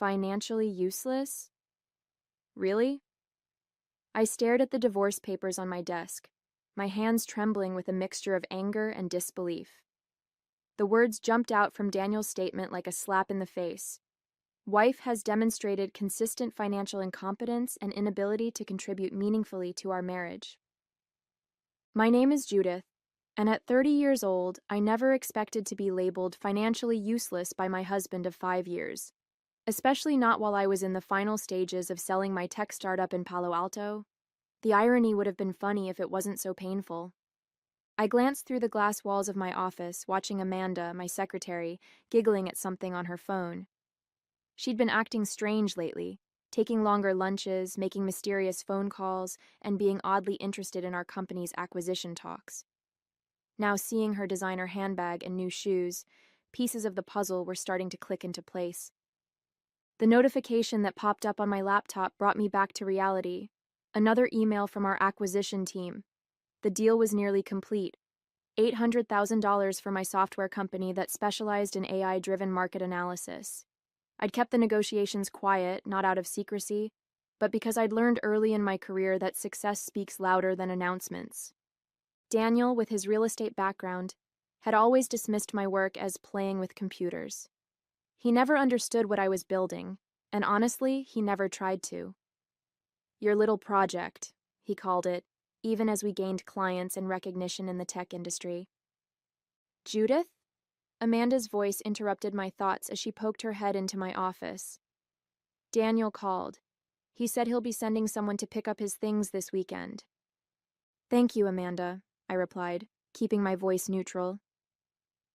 Financially useless? Really? I stared at the divorce papers on my desk, my hands trembling with a mixture of anger and disbelief. The words jumped out from Daniel's statement like a slap in the face. Wife has demonstrated consistent financial incompetence and inability to contribute meaningfully to our marriage. My name is Judith, and at 30 years old, I never expected to be labeled financially useless by my husband of 5 years, especially not while I was in the final stages of selling my tech startup in Palo Alto. The irony would have been funny if it wasn't so painful. I glanced through the glass walls of my office, watching Amanda, my secretary, giggling at something on her phone. She'd been acting strange lately, taking longer lunches, making mysterious phone calls, and being oddly interested in our company's acquisition talks. Now, seeing her designer handbag and new shoes, pieces of the puzzle were starting to click into place. The notification that popped up on my laptop brought me back to reality. Another email from our acquisition team. The deal was nearly complete. $800,000 for my software company that specialized in AI-driven market analysis. I'd kept the negotiations quiet, not out of secrecy, but because I'd learned early in my career that success speaks louder than announcements. Daniel, with his real estate background, had always dismissed my work as playing with computers. He never understood what I was building, and honestly, he never tried to. Your little project, he called it, even as we gained clients and recognition in the tech industry. Judith? Amanda's voice interrupted my thoughts as she poked her head into my office. Daniel called. He said he'll be sending someone to pick up his things this weekend. Thank you, Amanda, I replied, keeping my voice neutral.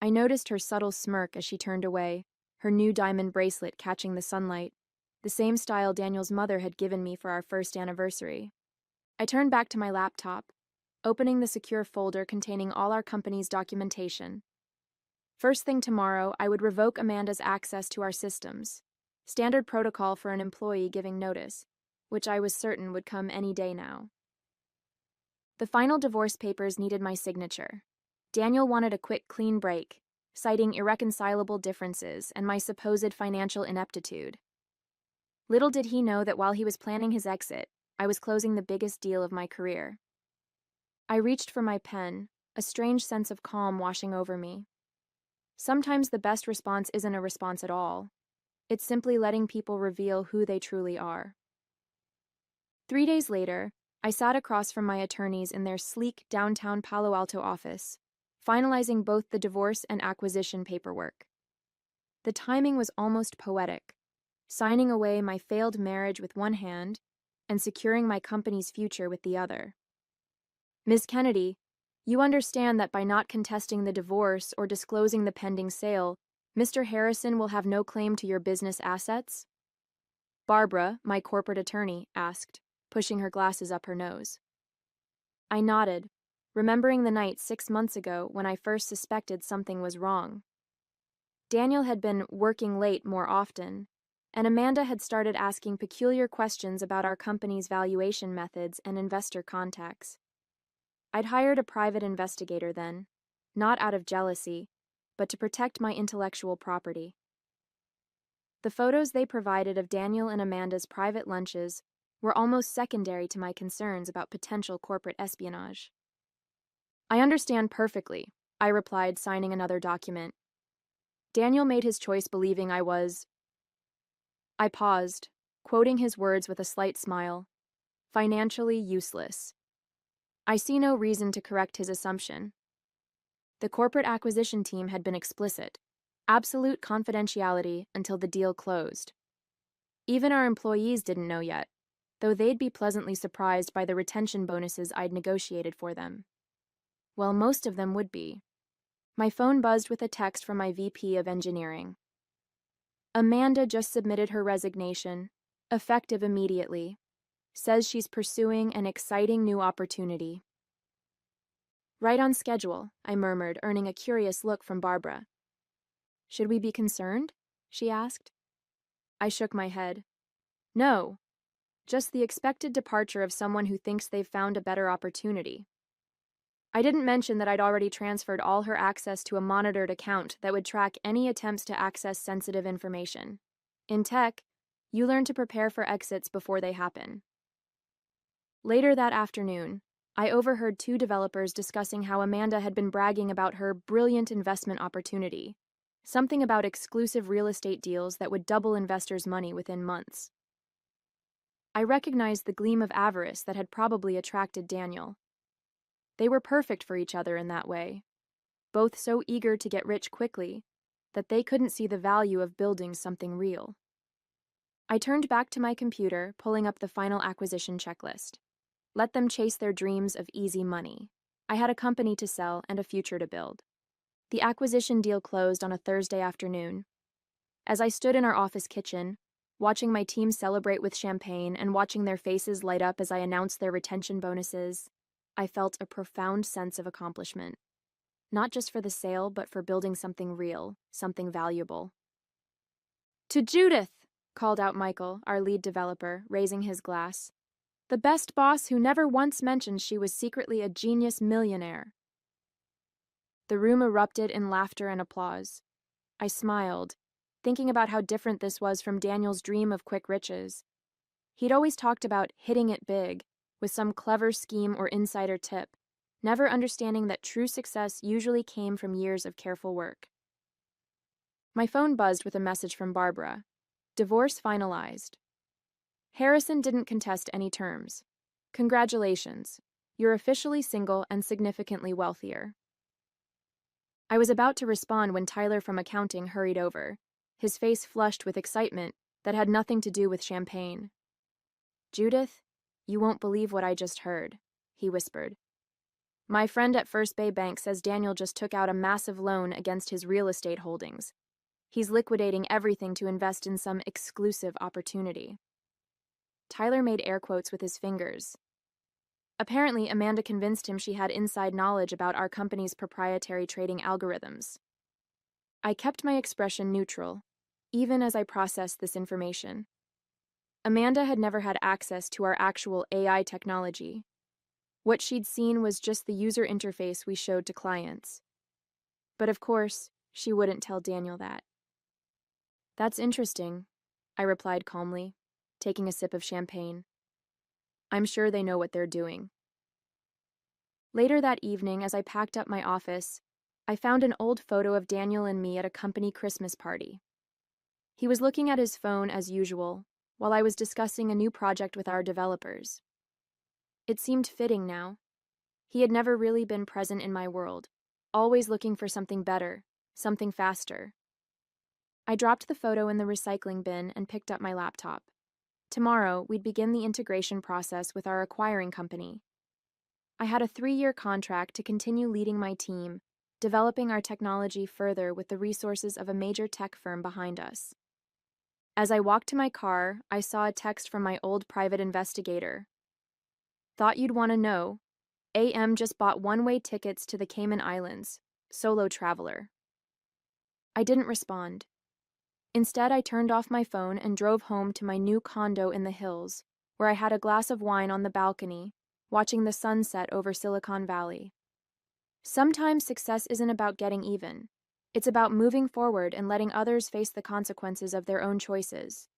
I noticed her subtle smirk as she turned away, her new diamond bracelet catching the sunlight, the same style Daniel's mother had given me for our first anniversary. I turned back to my laptop, opening the secure folder containing all our company's documentation. First thing tomorrow, I would revoke Amanda's access to our systems, standard protocol for an employee giving notice, which I was certain would come any day now. The final divorce papers needed my signature. Daniel wanted a quick, clean break, citing irreconcilable differences and my supposed financial ineptitude. Little did he know that while he was planning his exit, I was closing the biggest deal of my career. I reached for my pen, a strange sense of calm washing over me. Sometimes the best response isn't a response at all. It's simply letting people reveal who they truly are. 3 days later, I sat across from my attorneys in their sleek downtown Palo Alto office, finalizing both the divorce and acquisition paperwork. The timing was almost poetic, signing away my failed marriage with one hand and securing my company's future with the other. Ms. Kennedy, you understand that by not contesting the divorce or disclosing the pending sale, Mr. Harrison will have no claim to your business assets? Barbara, my corporate attorney, asked, pushing her glasses up her nose. I nodded, remembering the night 6 months ago when I first suspected something was wrong. Daniel had been working late more often, and Amanda had started asking peculiar questions about our company's valuation methods and investor contacts. I'd hired a private investigator then, not out of jealousy, but to protect my intellectual property. The photos they provided of Daniel and Amanda's private lunches were almost secondary to my concerns about potential corporate espionage. I understand perfectly, I replied, signing another document. Daniel made his choice believing I was... I paused, quoting his words with a slight smile. Financially useless. I see no reason to correct his assumption. The corporate acquisition team had been explicit. Absolute confidentiality until the deal closed. Even our employees didn't know yet, though they'd be pleasantly surprised by the retention bonuses I'd negotiated for them. Well, most of them would be. My phone buzzed with a text from my VP of engineering. Amanda just submitted her resignation, effective immediately. Says she's pursuing an exciting new opportunity. Right on schedule, I murmured, earning a curious look from Barbara. Should we be concerned? She asked. I shook my head. No, just the expected departure of someone who thinks they've found a better opportunity. I didn't mention that I'd already transferred all her access to a monitored account that would track any attempts to access sensitive information. In tech, You learn to prepare for exits before they happen. Later that afternoon, I overheard two developers discussing how Amanda had been bragging about her brilliant investment opportunity, something about exclusive real estate deals that would double investors' money within months. I recognized the gleam of avarice that had probably attracted Daniel. They were perfect for each other in that way, both so eager to get rich quickly that they couldn't see the value of building something real. I turned back to my computer, pulling up the final acquisition checklist. Let them chase their dreams of easy money. I had a company to sell and a future to build. The acquisition deal closed on a Thursday afternoon. As I stood in our office kitchen, watching my team celebrate with champagne and watching their faces light up as I announced their retention bonuses, I felt a profound sense of accomplishment. Not just for the sale, but for building something real, something valuable. "To Judith!" called out Michael, our lead developer, raising his glass. "The best boss who never once mentioned she was secretly a genius millionaire." The room erupted in laughter and applause. I smiled, thinking about how different this was from Daniel's dream of quick riches. He'd always talked about hitting it big, with some clever scheme or insider tip, never understanding that true success usually came from years of careful work. My phone buzzed with a message from Barbara. Divorce finalized. Harrison didn't contest any terms. Congratulations. You're officially single and significantly wealthier. I was about to respond when Tyler from accounting hurried over, his face flushed with excitement that had nothing to do with champagne. "Judith, you won't believe what I just heard," he whispered. "My friend at First Bay Bank says Daniel just took out a massive loan against his real estate holdings. He's liquidating everything to invest in some exclusive opportunity." Tyler made air quotes with his fingers. Apparently, Amanda convinced him she had inside knowledge about our company's proprietary trading algorithms. I kept my expression neutral, even as I processed this information. Amanda had never had access to our actual AI technology. What she'd seen was just the user interface we showed to clients. But of course, she wouldn't tell Daniel that. "That's interesting," I replied calmly, taking a sip of champagne. "I'm sure they know what they're doing." Later that evening, as I packed up my office, I found an old photo of Daniel and me at a company Christmas party. He was looking at his phone as usual, while I was discussing a new project with our developers. It seemed fitting now. He had never really been present in my world, always looking for something better, something faster. I dropped the photo in the recycling bin and picked up my laptop. Tomorrow, we'd begin the integration process with our acquiring company. I had a 3-year contract to continue leading my team, developing our technology further with the resources of a major tech firm behind us. As I walked to my car, I saw a text from my old private investigator. "Thought you'd want to know. AM just bought one-way tickets to the Cayman Islands. Solo traveler." I didn't respond. Instead, I turned off my phone and drove home to my new condo in the hills, where I had a glass of wine on the balcony, watching the sunset over Silicon Valley. Sometimes success isn't about getting even. It's about moving forward and letting others face the consequences of their own choices.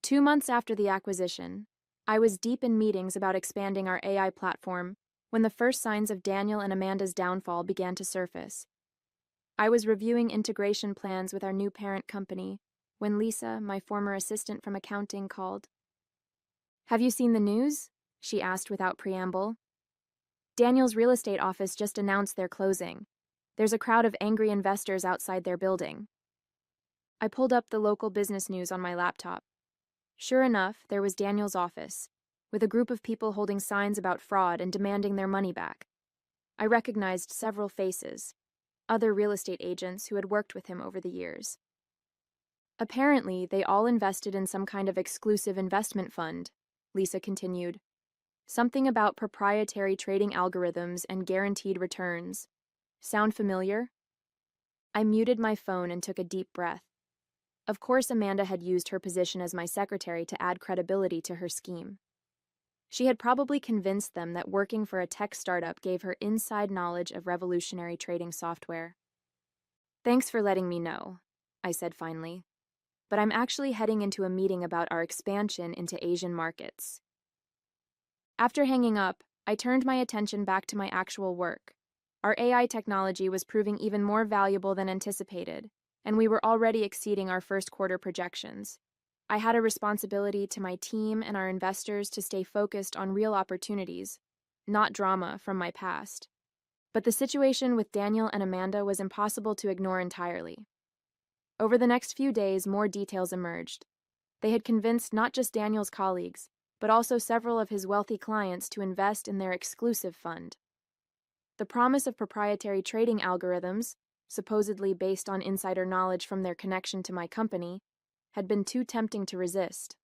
2 months after the acquisition, I was deep in meetings about expanding our AI platform when the first signs of Daniel and Amanda's downfall began to surface. I was reviewing integration plans with our new parent company when Lisa, my former assistant from accounting, called. "Have you seen the news?" she asked without preamble. "Daniel's real estate office just announced they're closing. There's a crowd of angry investors outside their building." I pulled up the local business news on my laptop. Sure enough, there was Daniel's office, with a group of people holding signs about fraud and demanding their money back. I recognized several faces, other real estate agents who had worked with him over the years. Apparently, they all invested in some kind of exclusive investment fund, Lisa continued. Something about proprietary trading algorithms and guaranteed returns. Sound familiar? I muted my phone and took a deep breath. Of course, Amanda had used her position as my secretary to add credibility to her scheme. She had probably convinced them that working for a tech startup gave her inside knowledge of revolutionary trading software. "Thanks for letting me know," I said finally. but I'm actually heading into a meeting about our expansion into Asian markets. After hanging up, I turned my attention back to my actual work. Our AI technology was proving even more valuable than anticipated, and we were already exceeding our first quarter projections. I had a responsibility to my team and our investors to stay focused on real opportunities, not drama from my past. But the situation with Daniel and Amanda was impossible to ignore entirely. Over the next few days, more details emerged. They had convinced not just Daniel's colleagues, but also several of his wealthy clients to invest in their exclusive fund. The promise of proprietary trading algorithms, supposedly based on insider knowledge from their connection to my company, had been too tempting to resist.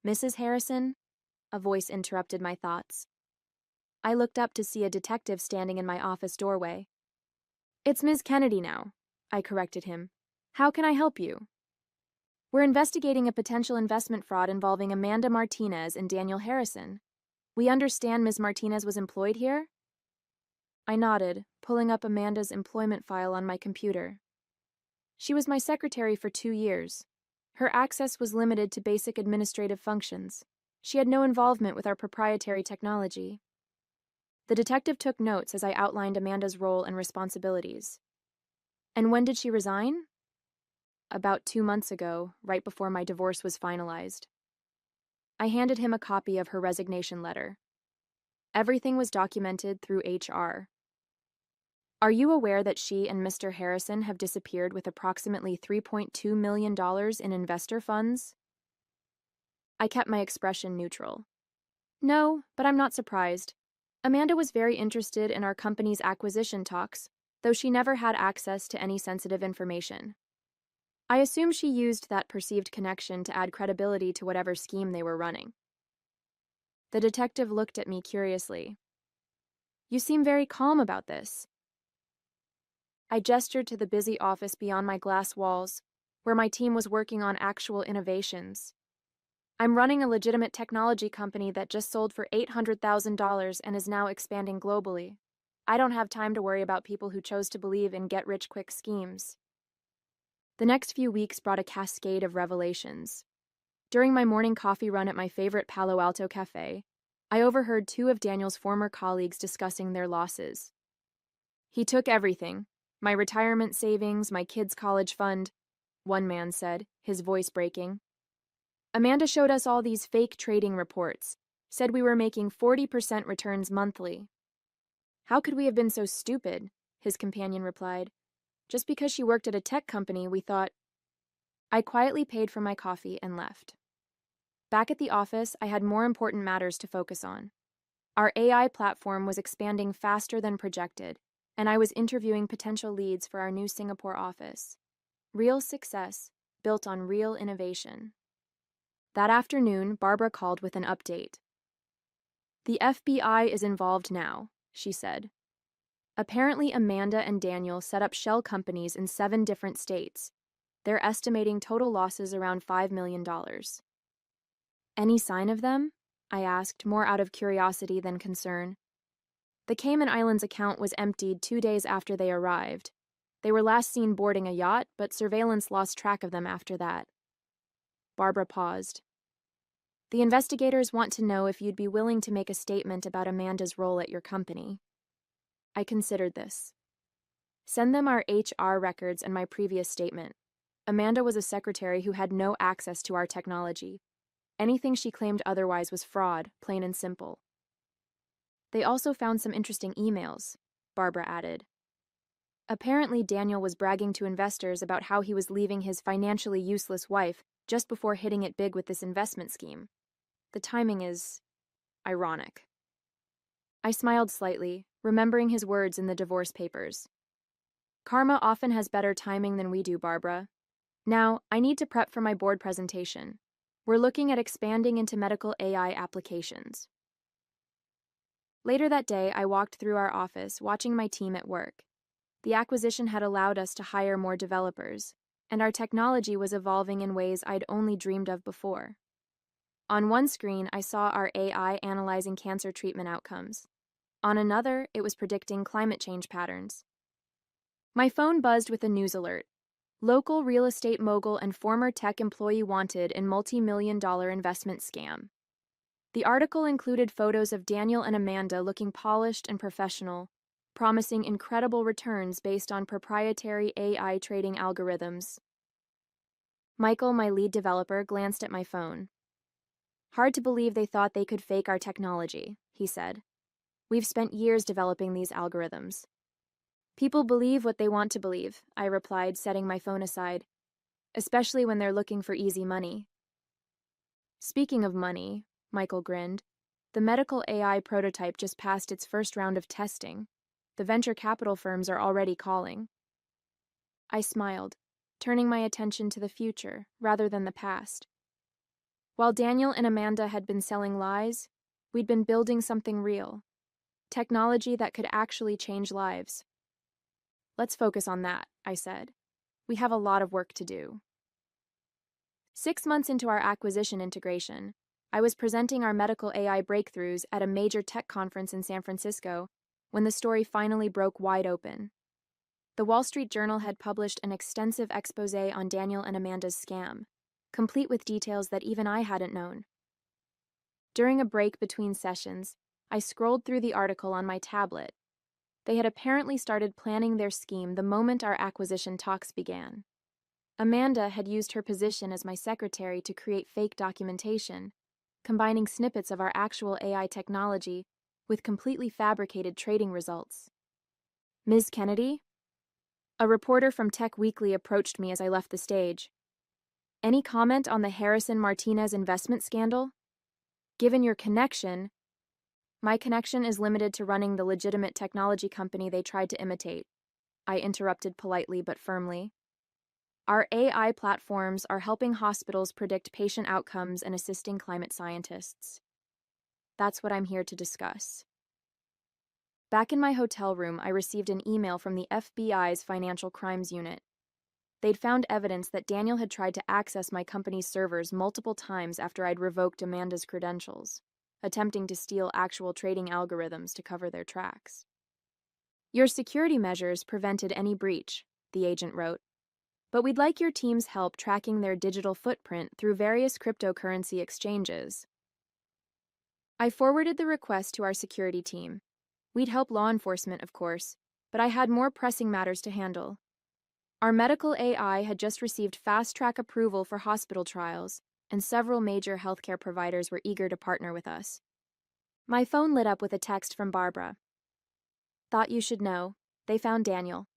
"Mrs. Harrison?" A voice interrupted my thoughts. I looked up to see a detective standing in my office doorway. "It's Ms. Kennedy now," I corrected him. "How can I help you?" "We're investigating a potential investment fraud involving Amanda Martinez and Daniel Harrison. We understand Ms. Martinez was employed here?" I nodded, pulling up Amanda's employment file on my computer. "She was my secretary for 2 years. Her access was limited to basic administrative functions. She had no involvement with our proprietary technology." The detective took notes as I outlined Amanda's role and responsibilities. "And when did she resign?" "About 2 months ago, right before my divorce was finalized." I handed him a copy of her resignation letter. Everything was documented through HR. "Are you aware that she and Mr. Harrison have disappeared with approximately $3.2 million in investor funds?" I kept my expression neutral. "No, but I'm not surprised. Amanda was very interested in our company's acquisition talks, though she never had access to any sensitive information. I assume she used that perceived connection to add credibility to whatever scheme they were running." The detective looked at me curiously. "You seem very calm about this." I gestured to the busy office beyond my glass walls, where my team was working on actual innovations. "I'm running a legitimate technology company that just sold for $800,000 and is now expanding globally. I don't have time to worry about people who chose to believe in get-rich-quick schemes." The next few weeks brought a cascade of revelations. During my morning coffee run at my favorite Palo Alto cafe, I overheard 2 of Daniel's former colleagues discussing their losses. "He took everything. My retirement savings, my kids' college fund," one man said, his voice breaking. "Amanda showed us all these fake trading reports, said we were making 40% returns monthly." "How could we have been so stupid?" his companion replied. "Just because she worked at a tech company, we thought—" I quietly paid for my coffee and left. Back at the office, I had more important matters to focus on. Our AI platform was expanding faster than projected, and I was interviewing potential leads for our new Singapore office. Real success, built on real innovation. That afternoon, Barbara called with an update. "The FBI is involved now," she said. "Apparently, Amanda and Daniel set up shell companies in 7 different states. They're estimating total losses around $5 million. "Any sign of them?" I asked, more out of curiosity than concern. "The Cayman Islands account was emptied 2 days after they arrived. They were last seen boarding a yacht, but surveillance lost track of them after that." Barbara paused. "The investigators want to know if you'd be willing to make a statement about Amanda's role at your company." I considered this. "Send them our HR records and my previous statement. Amanda was a secretary who had no access to our technology. Anything she claimed otherwise was fraud, plain and simple." "They also found some interesting emails," Barbara added. "Apparently, Daniel was bragging to investors about how he was leaving his financially useless wife just before hitting it big with this investment scheme. The timing is ironic." I smiled slightly, remembering his words in the divorce papers. "Karma often has better timing than we do, Barbara. Now, I need to prep for my board presentation. We're looking at expanding into medical AI applications." Later that day, I walked through our office, watching my team at work. The acquisition had allowed us to hire more developers, and our technology was evolving in ways I'd only dreamed of before. On one screen, I saw our AI analyzing cancer treatment outcomes. On another, it was predicting climate change patterns. My phone buzzed with a news alert. Local real estate mogul and former tech employee wanted in multi-million-dollar investment scam. The article included photos of Daniel and Amanda looking polished and professional, promising incredible returns based on proprietary AI trading algorithms. Michael, my lead developer, glanced at my phone. "Hard to believe they thought they could fake our technology," he said. "We've spent years developing these algorithms." "People believe what they want to believe," I replied, setting my phone aside, "especially when they're looking for easy money." "Speaking of money," Michael grinned, "the medical AI prototype just passed its first round of testing. The venture capital firms are already calling." I smiled, turning my attention to the future rather than the past. While Daniel and Amanda had been selling lies, we'd been building something real, technology that could actually change lives. "Let's focus on that," I said. "We have a lot of work to do." 6 months into our acquisition integration, I was presenting our medical AI breakthroughs at a major tech conference in San Francisco when the story finally broke wide open. The Wall Street Journal had published an extensive expose on Daniel and Amanda's scam, complete with details that even I hadn't known. During a break between sessions, I scrolled through the article on my tablet. They had apparently started planning their scheme the moment our acquisition talks began. Amanda had used her position as my secretary to create fake documentation, combining snippets of our actual AI technology with completely fabricated trading results. "Ms. Kennedy?" A reporter from Tech Weekly approached me as I left the stage. "Any comment on the Harrison-Martinez investment scandal? Given your connection..." "My connection is limited to running the legitimate technology company they tried to imitate," I interrupted politely but firmly. "Our AI platforms are helping hospitals predict patient outcomes and assisting climate scientists. That's what I'm here to discuss." Back in my hotel room, I received an email from the FBI's Financial Crimes Unit. They'd found evidence that Daniel had tried to access my company's servers multiple times after I'd revoked Amanda's credentials, attempting to steal actual trading algorithms to cover their tracks. "Your security measures prevented any breach," the agent wrote, "but we'd like your team's help tracking their digital footprint through various cryptocurrency exchanges." I forwarded the request to our security team. We'd help law enforcement, of course, but I had more pressing matters to handle. Our medical AI had just received fast-track approval for hospital trials, and several major healthcare providers were eager to partner with us. My phone lit up with a text from Barbara. "Thought you should know. They found Daniel.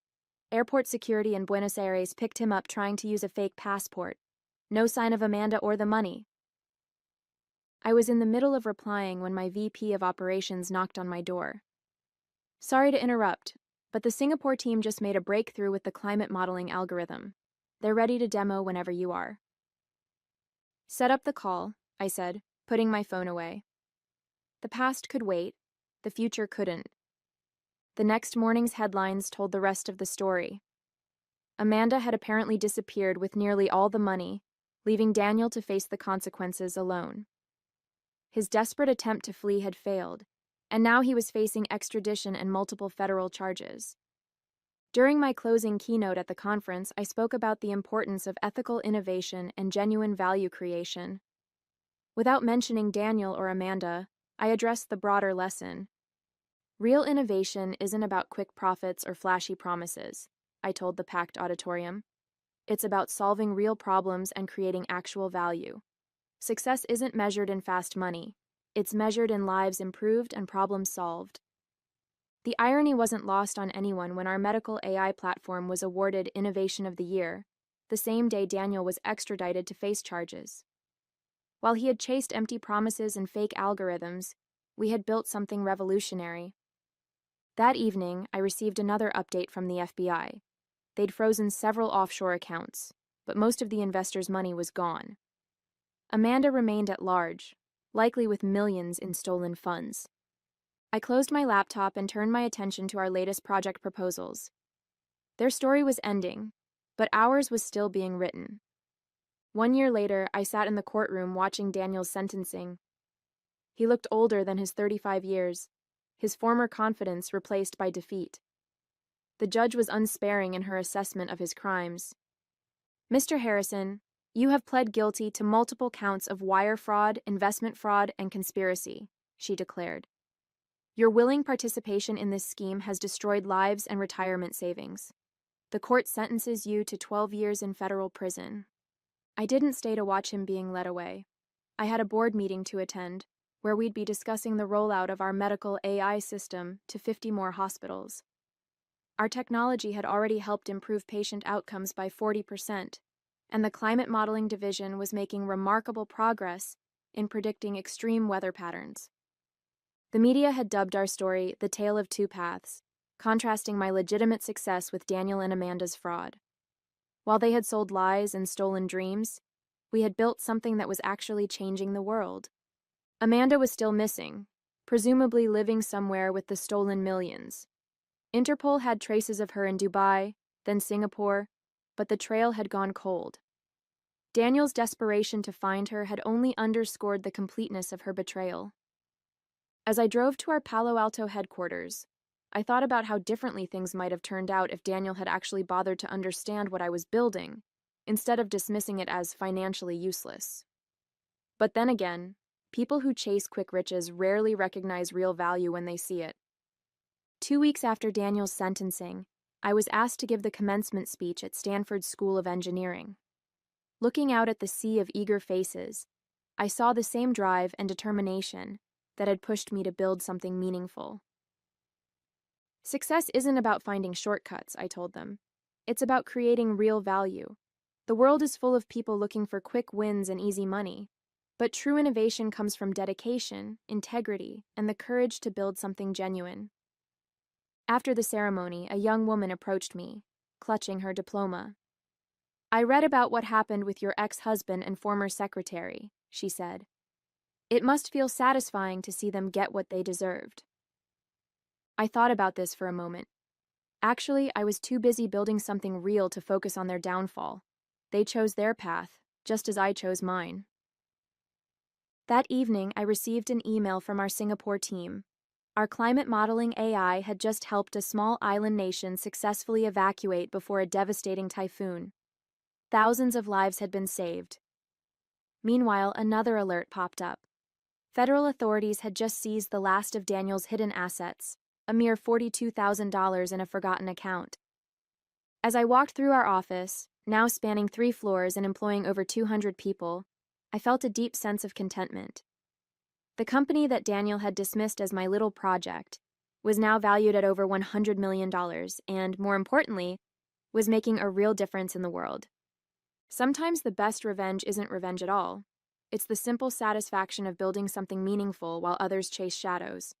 Airport security in Buenos Aires picked him up trying to use a fake passport. No sign of Amanda or the money." I was in the middle of replying when my VP of operations knocked on my door. "Sorry to interrupt, but the Singapore team just made a breakthrough with the climate modeling algorithm. They're ready to demo whenever you are." "Set up the call," I said, putting my phone away. The past could wait, the future couldn't. The next morning's headlines told the rest of the story. Amanda had apparently disappeared with nearly all the money, leaving Daniel to face the consequences alone. His desperate attempt to flee had failed, and now he was facing extradition and multiple federal charges. During my closing keynote at the conference, I spoke about the importance of ethical innovation and genuine value creation. Without mentioning Daniel or Amanda, I addressed the broader lesson. Real innovation isn't about quick profits or flashy promises, I told the packed auditorium. It's about solving real problems and creating actual value. Success isn't measured in fast money. It's measured in lives improved and problems solved. The irony wasn't lost on anyone when our medical AI platform was awarded Innovation of the Year, the same day Daniel was extradited to face charges. While he had chased empty promises and fake algorithms, we had built something revolutionary. That evening, I received another update from the FBI. They'd frozen several offshore accounts, but most of the investors' money was gone. Amanda remained at large, likely with millions in stolen funds. I closed my laptop and turned my attention to our latest project proposals. Their story was ending, but ours was still being written. 1 year later, I sat in the courtroom watching Daniel's sentencing. He looked older than his 35 years, his former confidence replaced by defeat. The judge was unsparing in her assessment of his crimes. Mr. Harrison, you have pled guilty to multiple counts of wire fraud, investment fraud, and conspiracy, she declared. Your willing participation in this scheme has destroyed lives and retirement savings. The court sentences you to 12 years in federal prison. I didn't stay to watch him being led away. I had a board meeting to attend, where we'd be discussing the rollout of our medical AI system to 50 more hospitals. Our technology had already helped improve patient outcomes by 40%, and the climate modeling division was making remarkable progress in predicting extreme weather patterns. The media had dubbed our story The Tale of Two Paths, contrasting my legitimate success with Daniel and Amanda's fraud. While they had sold lies and stolen dreams, we had built something that was actually changing the world. Amanda was still missing, presumably living somewhere with the stolen millions. Interpol had traces of her in Dubai, then Singapore, but the trail had gone cold. Daniel's desperation to find her had only underscored the completeness of her betrayal. As I drove to our Palo Alto headquarters, I thought about how differently things might have turned out if Daniel had actually bothered to understand what I was building, instead of dismissing it as financially useless. But then again, people who chase quick riches rarely recognize real value when they see it. 2 weeks after Daniel's sentencing, I was asked to give the commencement speech at Stanford's School of Engineering. Looking out at the sea of eager faces, I saw the same drive and determination that had pushed me to build something meaningful. Success isn't about finding shortcuts, I told them. It's about creating real value. The world is full of people looking for quick wins and easy money, but true innovation comes from dedication, integrity, and the courage to build something genuine. After the ceremony, a young woman approached me, clutching her diploma. I read about what happened with your ex-husband and former secretary, she said. It must feel satisfying to see them get what they deserved. I thought about this for a moment. Actually, I was too busy building something real to focus on their downfall. They chose their path, just as I chose mine. That evening, I received an email from our Singapore team. Our climate modeling AI had just helped a small island nation successfully evacuate before a devastating typhoon. Thousands of lives had been saved. Meanwhile, another alert popped up. Federal authorities had just seized the last of Daniel's hidden assets, a mere $42,000 in a forgotten account. As I walked through our office, now spanning 3 floors and employing over 200 people, I felt a deep sense of contentment. The company that Daniel had dismissed as my little project was now valued at over $100 million and, more importantly, was making a real difference in the world. Sometimes the best revenge isn't revenge at all. It's the simple satisfaction of building something meaningful while others chase shadows.